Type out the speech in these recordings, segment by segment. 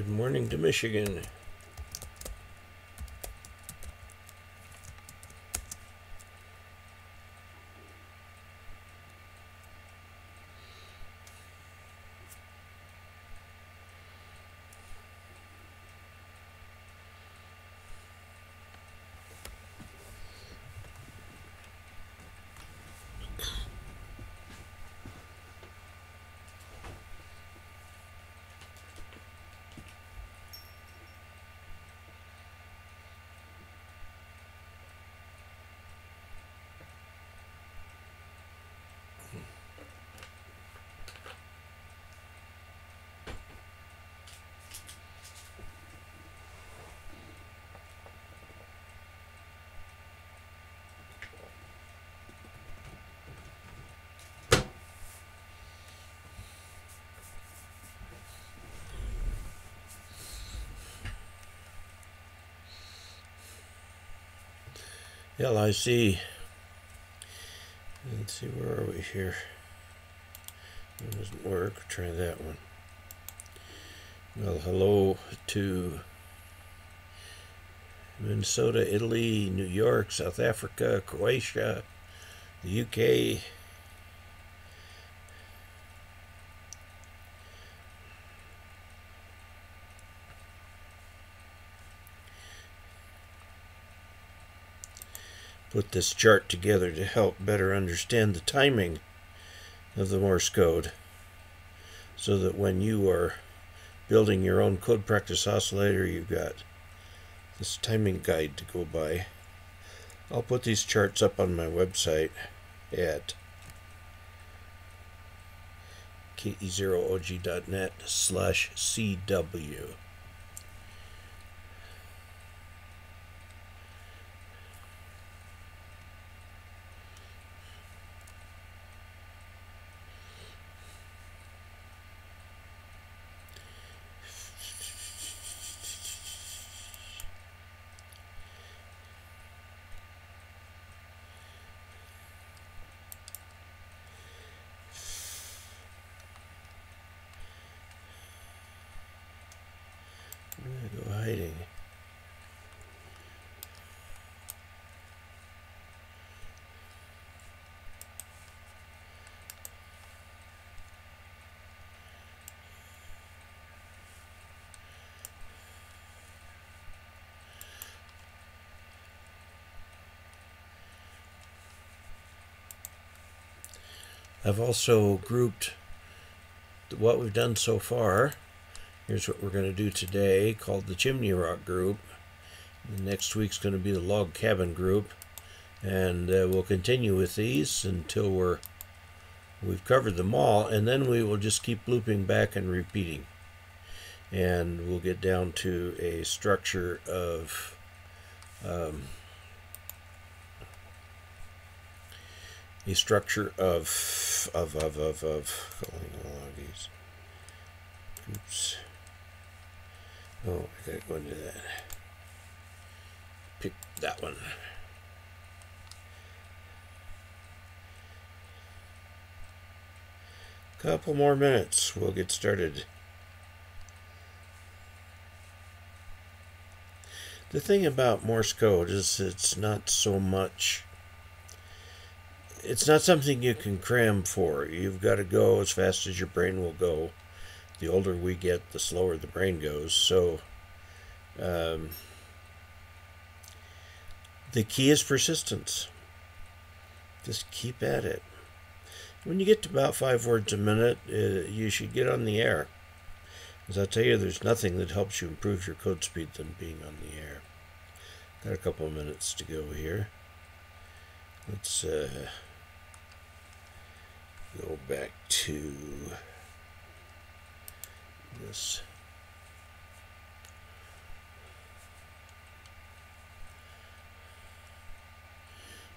Good morning to Michigan. LIC. Let's see, where are we here? It doesn't work. Try that one. Well, hello to Minnesota, Italy, New York, South Africa, Croatia, the UK. Put this chart together to help better understand the timing of the Morse code, so that when you are building your own code practice oscillator, you've got this timing guide to go by. I'll put these charts up on my website at ke0og.net/CW. Where did I go hiding? I've also grouped what we've done so far. Here's what we're going to do today, called the Chimney Rock group. The next week's going to be the Log Cabin group, and we'll continue with these until we've covered them all, and then we will just keep looping back and repeating, and we'll get down to a structure of these. Oops. Oh, I gotta go into that. Pick that one. Couple more minutes, we'll get started. The thing about Morse code is it's not something you can cram for. You've got to go as fast as your brain will go. The older we get, the slower the brain goes. So the key is persistence. Just keep at it. When you get to about 5 words a minute, you should get on the air. As I'll tell you, there's nothing that helps you improve your code speed than being on the air. Got a couple of minutes to go here. Let's go back to this.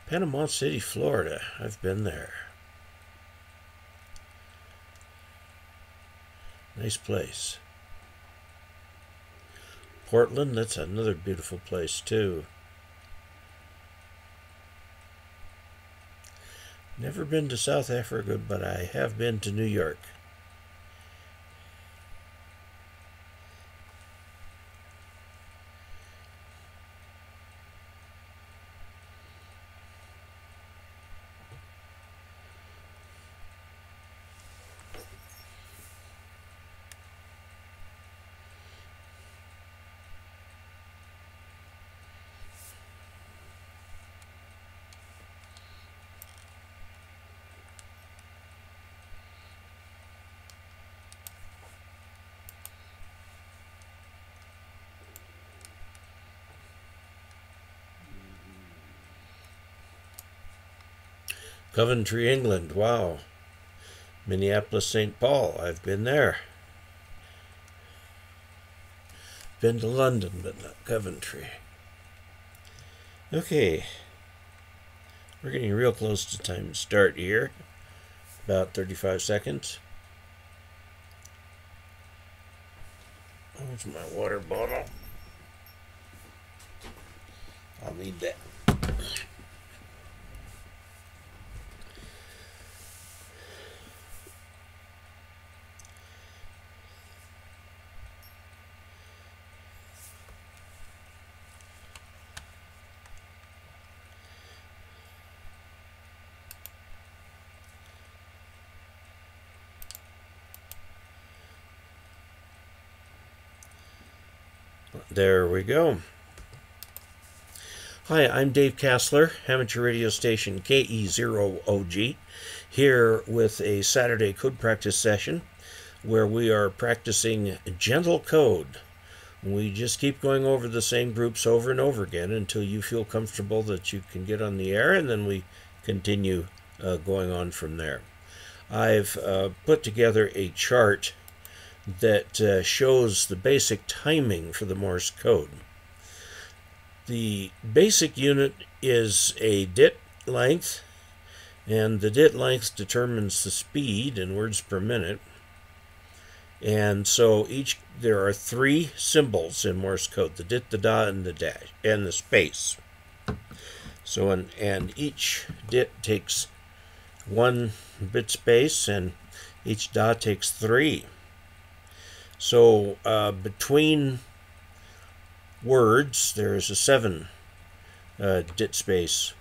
Panama City, Florida. I've been there. Nice place. Portland, that's another beautiful place too. Never been to South Africa, but I have been to New York. Coventry, England. Wow. Minneapolis, St. Paul. I've been there. Been to London, but not Coventry. Okay. We're getting real close to time to start here. About 35 seconds. Where's my water bottle? I'll need that. There we go. Hi, I'm Dave Casler, amateur radio station KE0OG, here with a Saturday code practice session where we are practicing gentle code. We just keep going over the same groups over and over again until you feel comfortable that you can get on the air, and then we continue going on from there. I've put together a chart that shows the basic timing for the Morse code. The basic unit is a dit length, and the dit length determines the speed in words per minute. And so there are three symbols in Morse code: the dit, the da, and the dash, and the space. So and each dit takes 1 bit space, and each da takes 3. So between words, there is a 7 dit space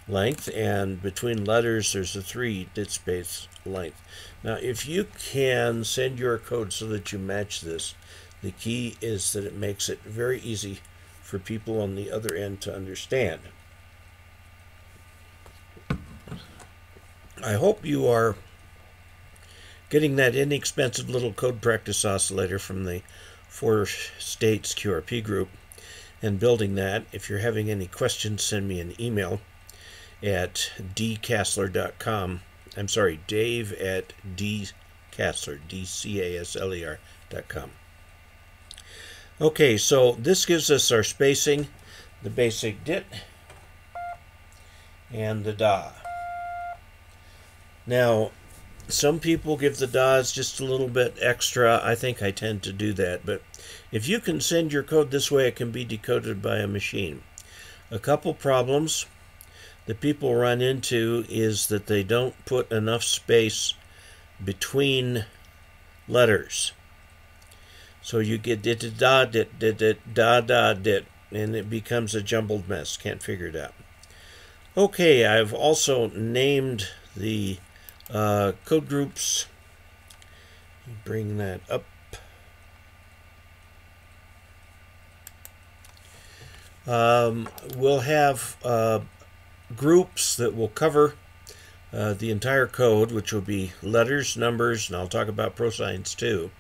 length, and between letters, there's a 3 dit space length. Now, if you can send your code so that you match this, the key is that it makes it very easy for people on the other end to understand. I hope you are getting that inexpensive little code practice oscillator from the 4 States QRP group and building that. If you're having any questions, send me an email at dcasler.com. I'm sorry, Dave at dcasler, DCASLER.com. Okay, so this gives us our spacing, the basic dit, and the da. Now, some people give the das just a little bit extra. I think I tend to do that. But if you can send your code this way, it can be decoded by a machine. A couple problems that people run into is that they don't put enough space between letters. So you get dit, da, dit, dit, dit, da, da, dit, and it becomes a jumbled mess. Can't figure it out. Okay, I've also named the code groups. Bring that up. We'll have groups that will cover the entire code, which will be letters, numbers, and I'll talk about prosigns too.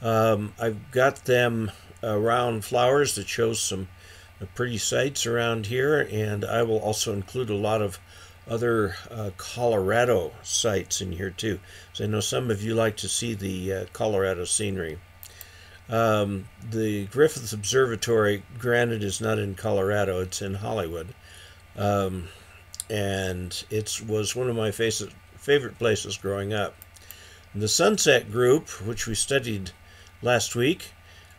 I've got them around flowers that shows some pretty sights around here, and I will also include a lot of other Colorado sites in here too. So I know some of you like to see the Colorado scenery. The Griffith Observatory, granted, is not in Colorado, it's in Hollywood. And it was one of my favorite places growing up. The Sunset Group, which we studied last week,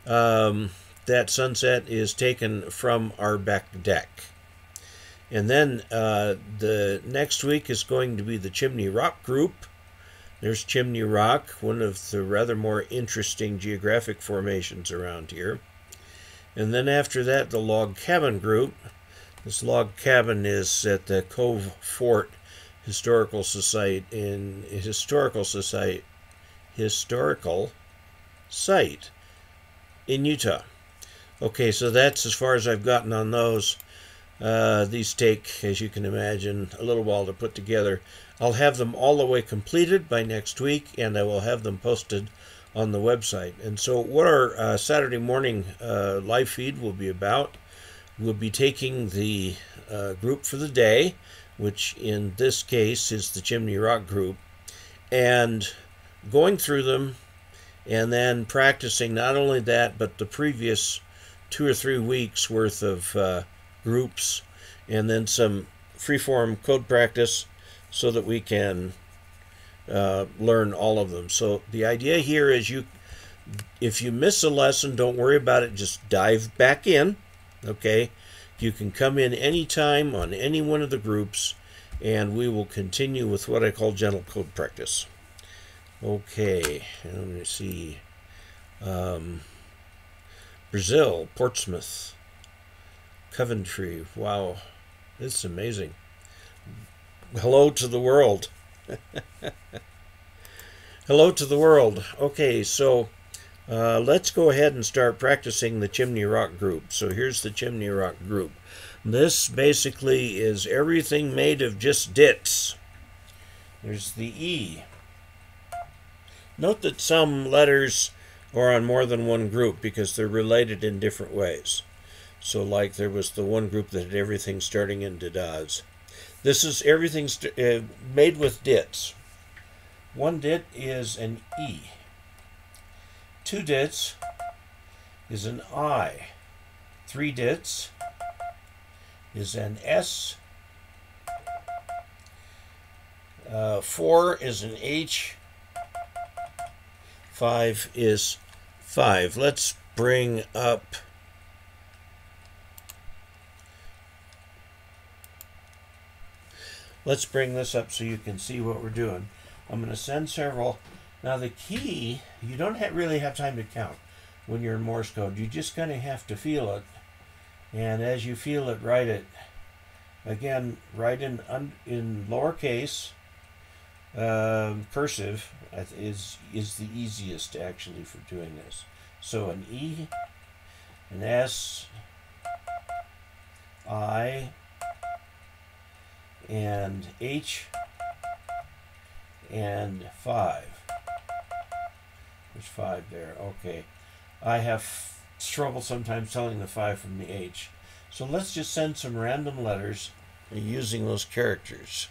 that sunset is taken from our back deck. And then the next week is going to be the Chimney Rock group. There's Chimney Rock, one of the rather more interesting geographic formations around here. And then after that, the Log Cabin group. This log cabin is at the Cove Fort Historical Site in Utah. Okay, so that's as far as I've gotten on those. These take, as you can imagine, a little while to put together. I'll have them all the way completed by next week, and I will have them posted on the website. And so what our Saturday morning live feed will be about, we'll be taking the group for the day, which in this case is the Chimney Rock group, and going through them and then practicing not only that but the previous 2 or 3 weeks worth of groups, and then some freeform code practice so that we can learn all of them. So the idea here is if you miss a lesson, don't worry about it, just dive back in. Okay, you can come in anytime on any one of the groups, and we will continue with what I call gentle code practice. Okay, let me see. Brazil, Portsmouth, Coventry. Wow, this is amazing. Hello to the world. Hello to the world. Okay, so let's go ahead and start practicing the Chimney Rock group. So here's the Chimney Rock group. This basically is everything made of just dits. There's the E. Note that some letters are on more than one group because they're related in different ways. So like there was the one group that had everything starting in dadas. This is everything made with dits. One dit is an E. 2 dits is an I. 3 dits is an S. 4 is an H. 5 is 5. Let's bring up this up so you can see what we're doing. I'm going to send several. Now the key, you don't really have time to count when you're in Morse code. You just kind of have to feel it. And as you feel it, write it. Again, write in lowercase. Cursive is the easiest actually for doing this. So an E, an S, I, and H, and 5. There's 5 there. Okay. I have trouble sometimes telling the 5 from the H. So let's just send some random letters using those characters.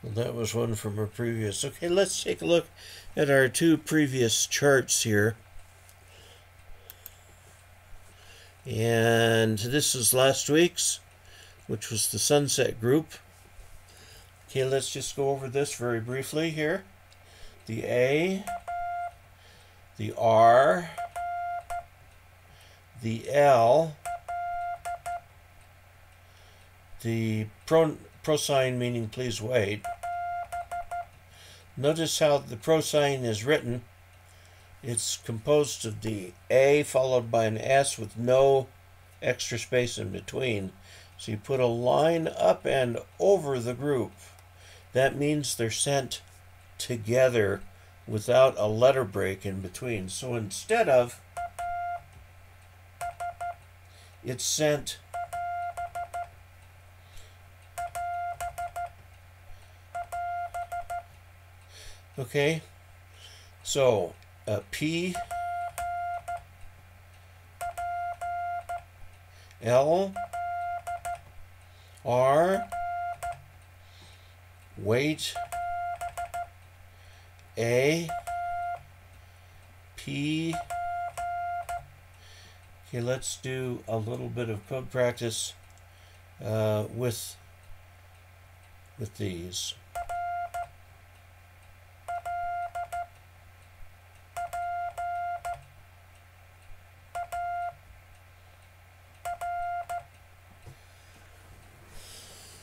Well, that was one from our previous. Okay, let's take a look at our 2 previous charts here. And this is last week's, which was the sunset group. Okay, let's just go over this very briefly here. The A, the R, the L, the pro sign meaning please wait. Notice how the pro sign is written. It's composed of the A followed by an S with no extra space in between. So you put a line up and over the group. That means they're sent together without a letter break in between. So instead of, it's sent okay, so P, L, R, wait, A, P. Okay, let's do a little bit of code practice. with these.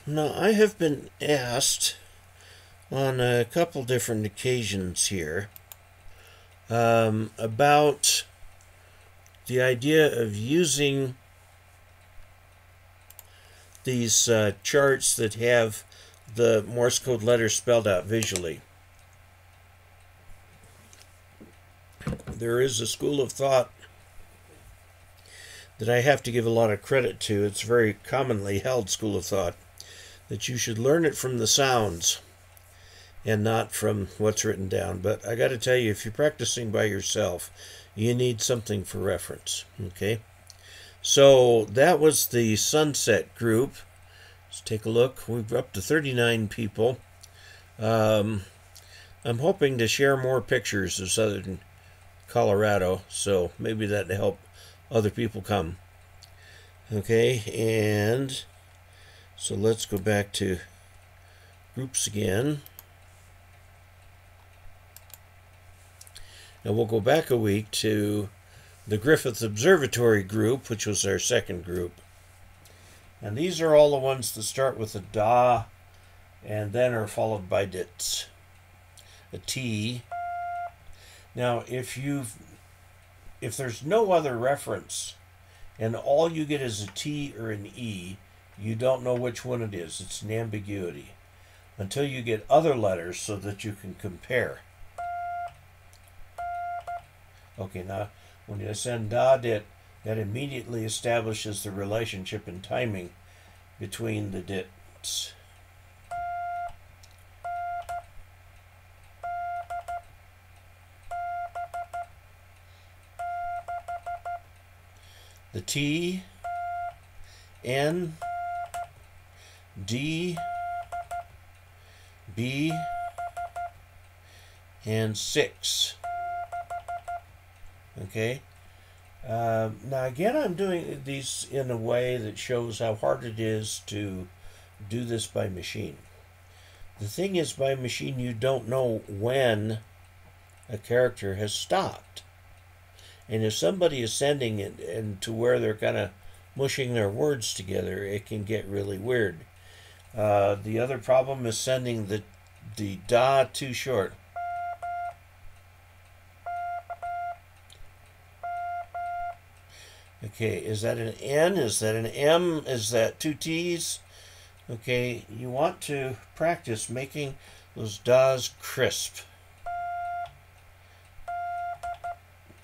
Now, I have been asked on a couple different occasions here about the idea of using these charts that have the Morse code letters spelled out visually. There is a school of thought that I have to give a lot of credit to. It's a very commonly held school of thought, that you should learn it from the sounds and not from what's written down. But I got to tell you, if you're practicing by yourself, you need something for reference. Okay? So that was the sunset group. Let's take a look. We're up to 39 people. I'm hoping to share more pictures of southern Colorado, so maybe that'll help other people come. Okay, and so let's go back to groups again. And we'll go back a week to the Griffith Observatory group, which was our second group. And these are all the ones that start with a da and then are followed by dits. A T. Now, if there's no other reference and all you get is a T or an E, you don't know which one it is. It's an ambiguity until you get other letters so that you can compare. Okay, now when you send da dit, that immediately establishes the relationship and timing between the dits. The T, N, D, B, and 6. Okay. Now again, I'm doing these in a way that shows how hard it is to do this by machine. The thing is, by machine, you don't know when a character has stopped. And if somebody is sending it and to where they're kind of mushing their words together, it can get really weird. The other problem is sending the da too short. Okay, is that an N? Is that an M? Is that two T's? Okay, you want to practice making those da's crisp.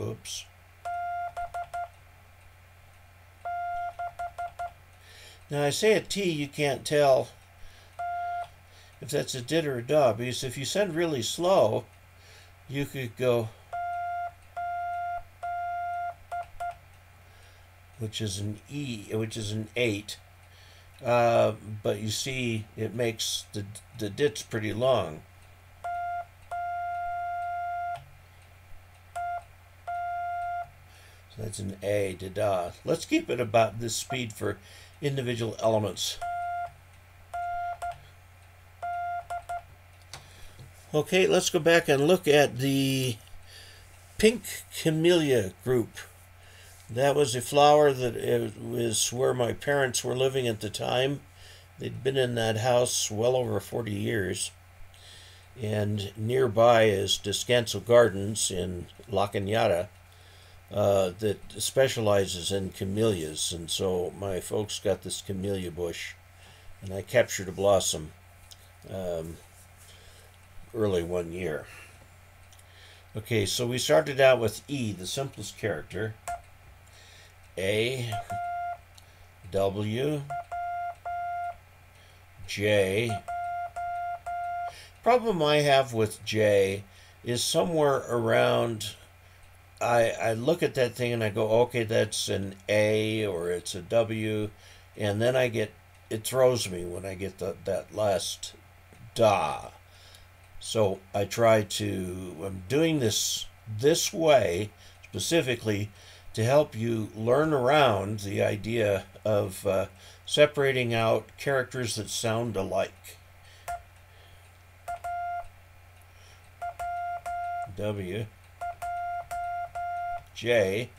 Oops. Now I say a T, you can't tell if that's a dit or a da, because if you send really slow, you could go, which is an E, which is an 8. But you see, it makes the dits pretty long. So that's an A to da. Let's keep it about this speed for individual elements. Okay, let's go back and look at the pink camellia group. That was a flower that was where my parents were living at the time. They'd been in that house well over 40 years. And nearby is Descanso Gardens in La Cañada that specializes in camellias. And so my folks got this camellia bush, and I captured a blossom early one year. Okay, so we started out with E, the simplest character. A, W, J. Problem I have with J is somewhere around, I look at that thing and I go, okay, that's an A or it's a W, and then it throws me when I get that last da. So I'm doing this way specifically to help you learn around the idea of separating out characters that sound alike. W, J,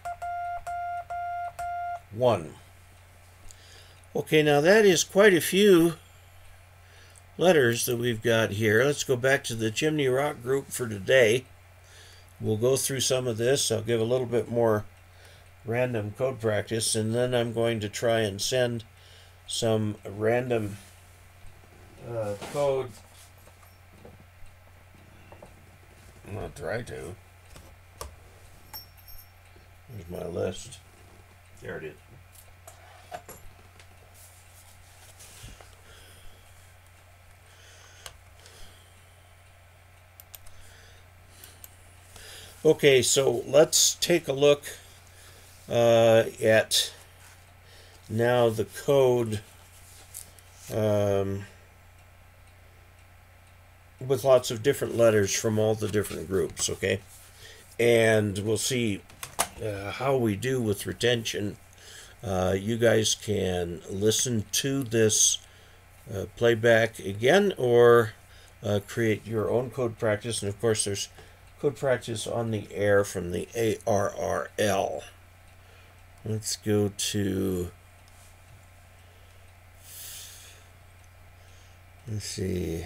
1. Okay, now that is quite a few letters that we've got here. Let's go back to the Chimney Rock group for today. We'll go through some of this. I'll give a little bit more random code practice, and then I'm going to try and send some random code. I'm going to try to. Here's my list. There it is. Okay, so let's take a look at now the code with lots of different letters from all the different groups, okay? And we'll see how we do with retention. You guys can listen to this playback again or create your own code practice. And of course, there's code practice on the air from the ARRL. Let's go to, let's see,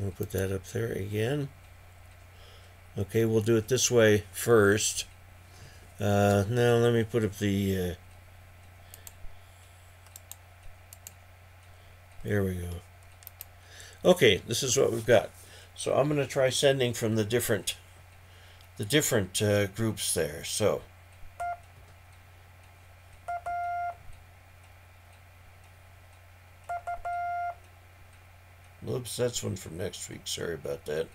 I'll put that up there again. Okay, we'll do it this way first. Now let me put up the, there we go. Okay, this is what we've got. So I'm going to try sending from the different groups there. So whoops, that's one from next week. Sorry about that.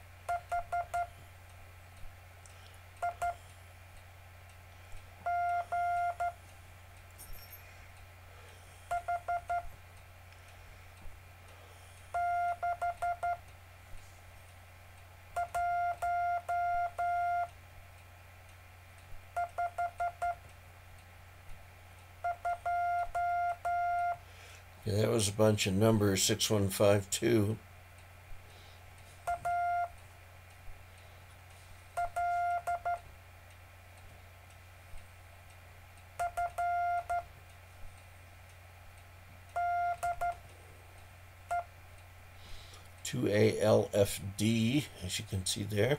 Yeah, that was a bunch of numbers, 6152. ALFD, as you can see there.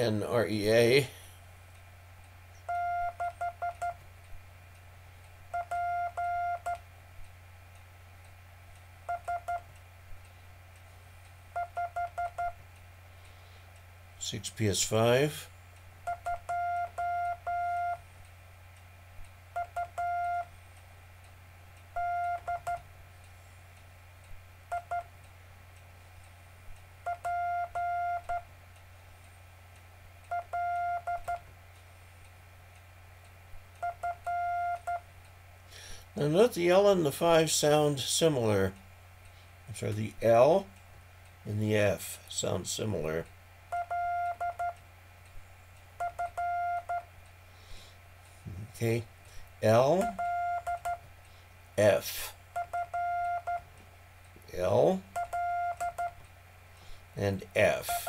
AENREA. Six PS5. Now note the L and the 5 sound similar. I'm sorry, the L and the F sound similar. Okay, L, F, L, and F.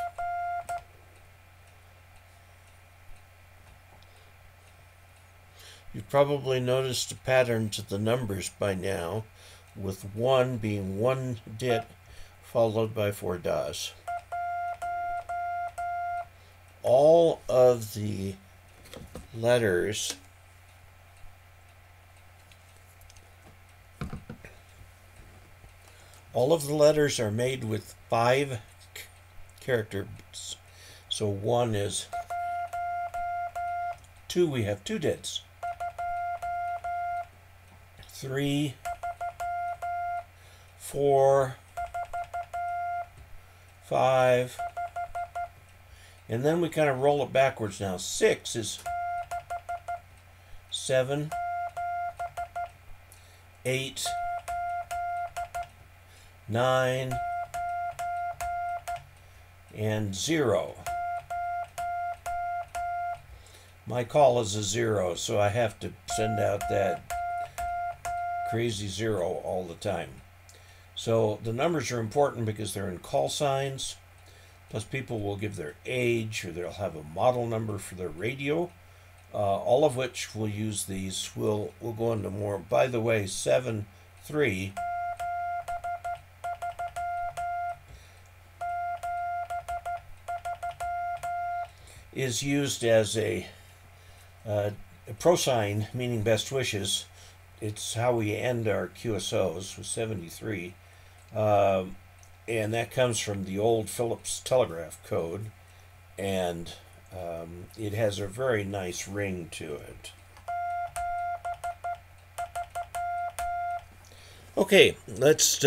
You've probably noticed a pattern to the numbers by now, with 1 being 1 dit followed by 4 das. All of the letters are made with 5 characters. So 1 is 2, we have 2 dits. 3, 4, 5, And then we kind of roll it backwards now. 6 is 7, 8, 9, and 0. My call is a 0, so I have to send out that crazy 0 all the time. So the numbers are important because they're in call signs. Plus people will give their age, or they'll have a model number for their radio. All of which we'll use these. We'll go into more. By the way, 7-3 is used as a pro sign, meaning best wishes. It's how we end our QSOs with 73. And that comes from the old Phillips telegraph code. And it has a very nice ring to it. Okay, let's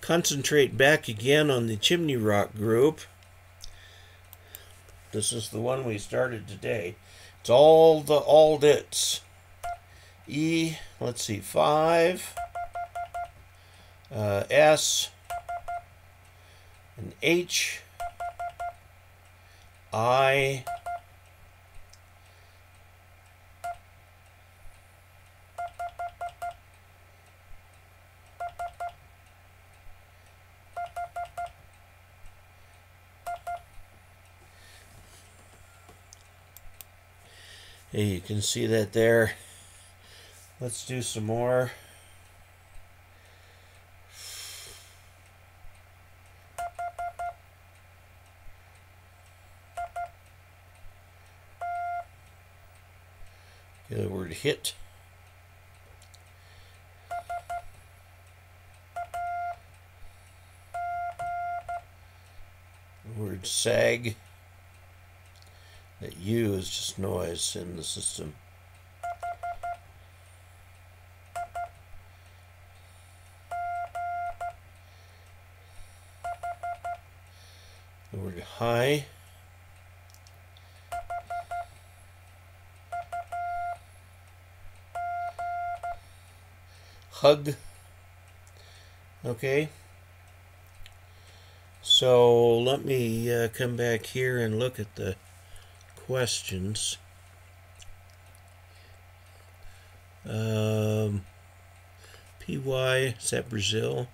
concentrate back again on the Chimney Rock group. This is the one we started today. It's all the aldits. E, let's see, 5, S, and H, I, hey, you can see that there. Let's do some more. Get the word hit. The word sag. That U is just noise in the system. The word high. Hug. Okay. So let me come back here and look at the questions. PY, is that Brazil?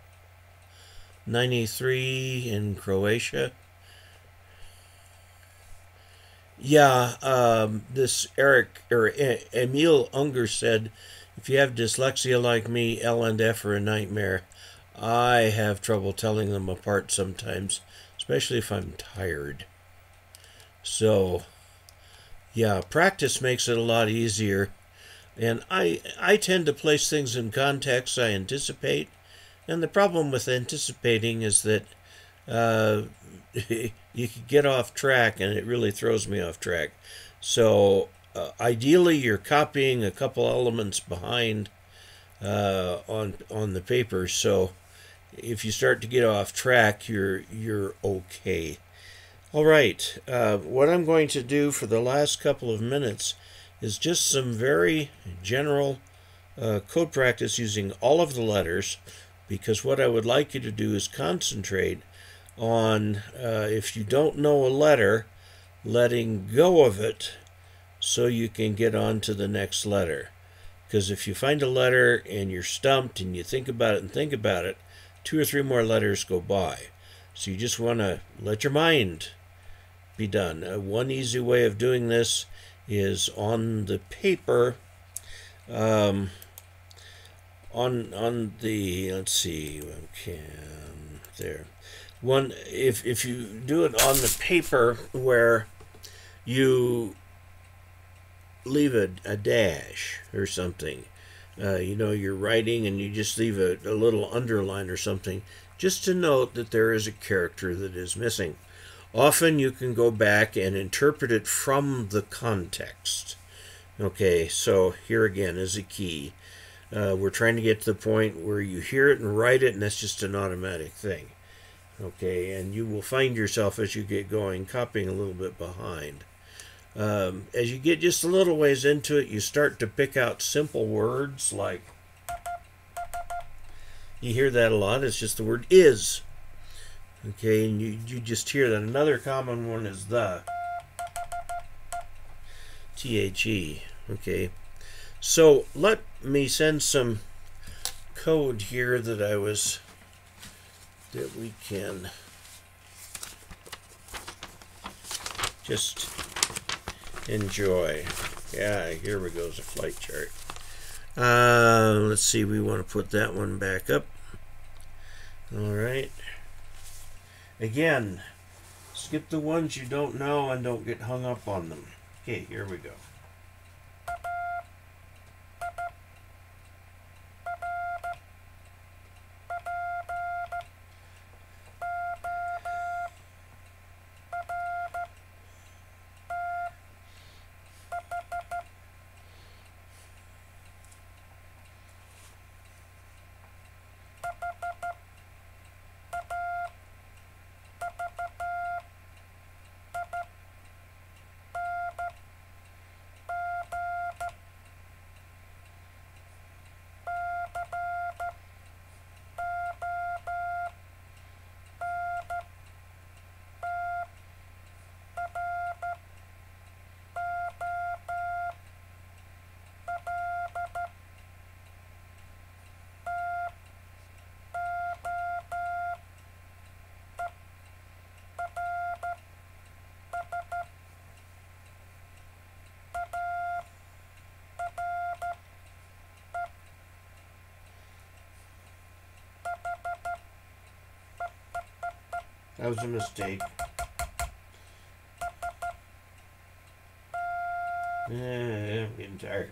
93 in Croatia. Yeah, this Emil Unger said, if you have dyslexia like me, L and F are a nightmare. I have trouble telling them apart sometimes, especially if I'm tired. So, yeah, practice makes it a lot easier. And I tend to place things in context I anticipate. And the problem with anticipating is that you could get off track, and it really throws me off track. So ideally, you're copying a couple elements behind on the paper. So if you start to get off track, you're okay. All right. What I'm going to do for the last couple of minutes is just some very general code practice using all of the letters, because what I would like you to do is concentrate on, if you don't know a letter, letting go of it so you can get on to the next letter. Because if you find a letter and you're stumped and you think about it and think about it, 2 or 3 more letters go by. So you just want to let your mind be done. One easy way of doing this is on the paper, on the, let's see, okay, there. One, if you do it on the paper where you leave a dash or something, you're writing and you just leave a little underline or something, just to note that there is a character that is missing. Often you can go back and interpret it from the context. Okay, so here again is a key. We're trying to get to the point where you hear it and write it, and that's just an automatic thing. Okay, and you will find yourself as you get going copying a little bit behind. As you get just a little ways into it, you start to pick out simple words like, you hear that a lot, it's just the word is. Okay, and you just hear that. Another common one is the. T-H-E. Okay, so let me send some code here that we can just enjoy. Yeah, here we go, is a flight chart. Let's see, we want to put that one back up. All right. Again, skip the ones you don't know and don't get hung up on them. Okay, here we go. That was a mistake. I'm getting tired.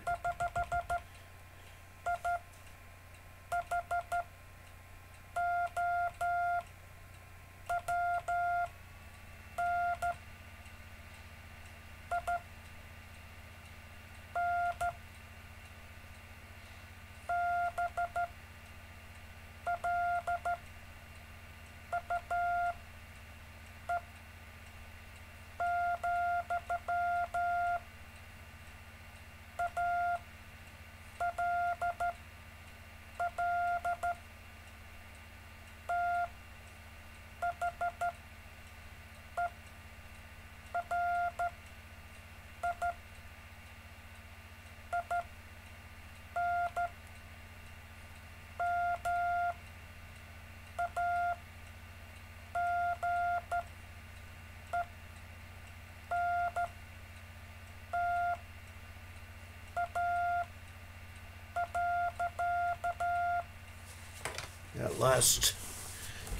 That last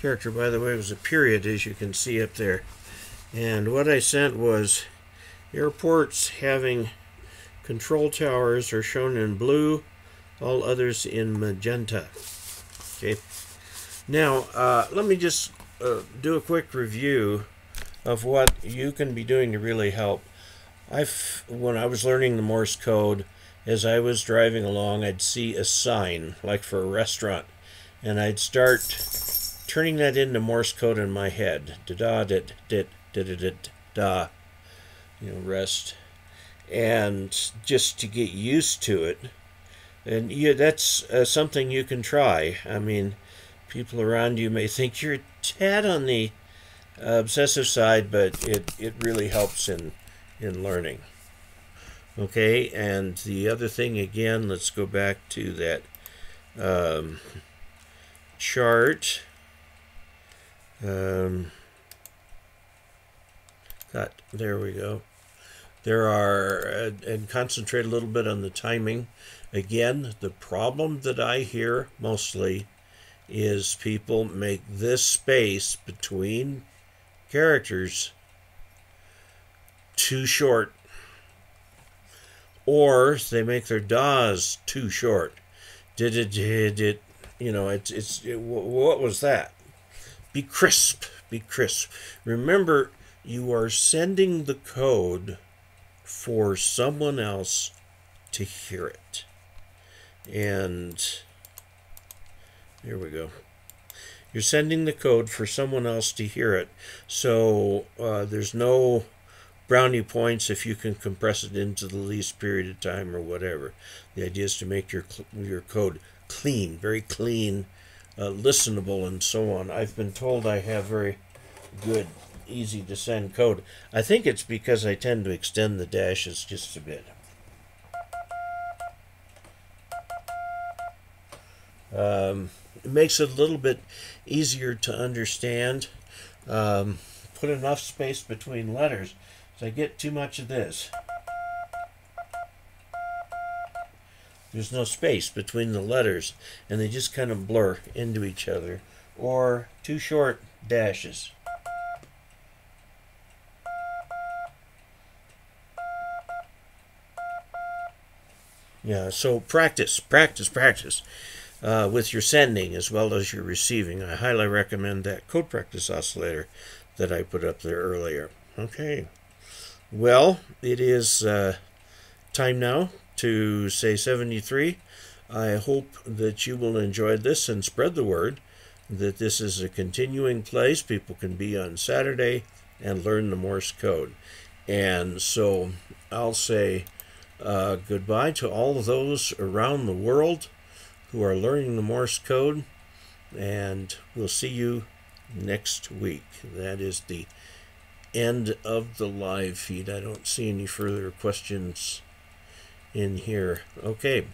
character, by the way, was a period, as you can see up there. And what I sent was airports having control towers are shown in blue, all others in magenta. Okay. Now, let me just do a quick review of what you can be doing to really help. When I was learning the Morse code, as I was driving along, I'd see a sign, like for a restaurant, and I'd start turning that into Morse code in my head. Da-da-dit-dit-dit-dit-da, rest. And just to get used to it. And that's something you can try. I mean, people around you may think you're a tad on the obsessive side, but it really helps in learning. Okay, and the other thing, again, let's go back to that chart. There we go. There are, and concentrate a little bit on the timing. Again, the problem that I hear mostly is people make this space between characters too short, or they make their DAs too short. What was that? Be crisp, be crisp. Remember, you are sending the code for someone else to hear it. And here we go. You're sending the code for someone else to hear it. So there's no brownie points if you can compress it into the least period of time or whatever. The idea is to make your code clean, very clean, listenable, and so on. I've been told I have very good, easy to send code. I think it's because I tend to extend the dashes just a bit. It makes it a little bit easier to understand. Put enough space between letters. So I get too much of this. There's no space between the letters, and they just kind of blur into each other. Or too short dashes. Yeah, so practice with your sending as well as your receiving. I highly recommend that code practice oscillator that I put up there earlier. Okay. Well, it is time now to say 73. I hope that you will enjoy this and spread the word that this is a continuing place. People can be on Saturday and learn the Morse code. And so I'll say goodbye to all of those around the world who are learning the Morse code, and we'll see you next week. That is the end of the live feed. I don't see any further questions in here. Okay,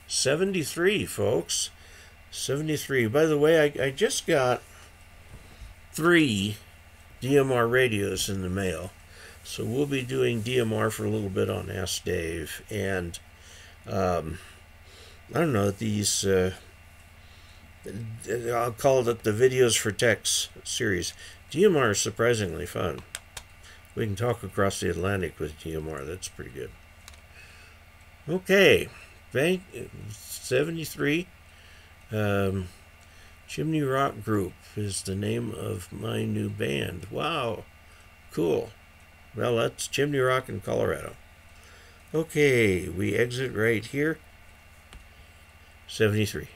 73, folks. 73. By the way, I just got 3 DMR radios in the mail. So we'll be doing DMR for a little bit on Ask Dave. And I don't know, these, I'll call it the Videos for Techs series. DMR is surprisingly fun. We can talk across the Atlantic with DMR. That's pretty good. Okay, 73. Chimney Rock Group is the name of my new band. Wow, cool. Well, that's Chimney Rock in Colorado. Okay, we exit right here. 73.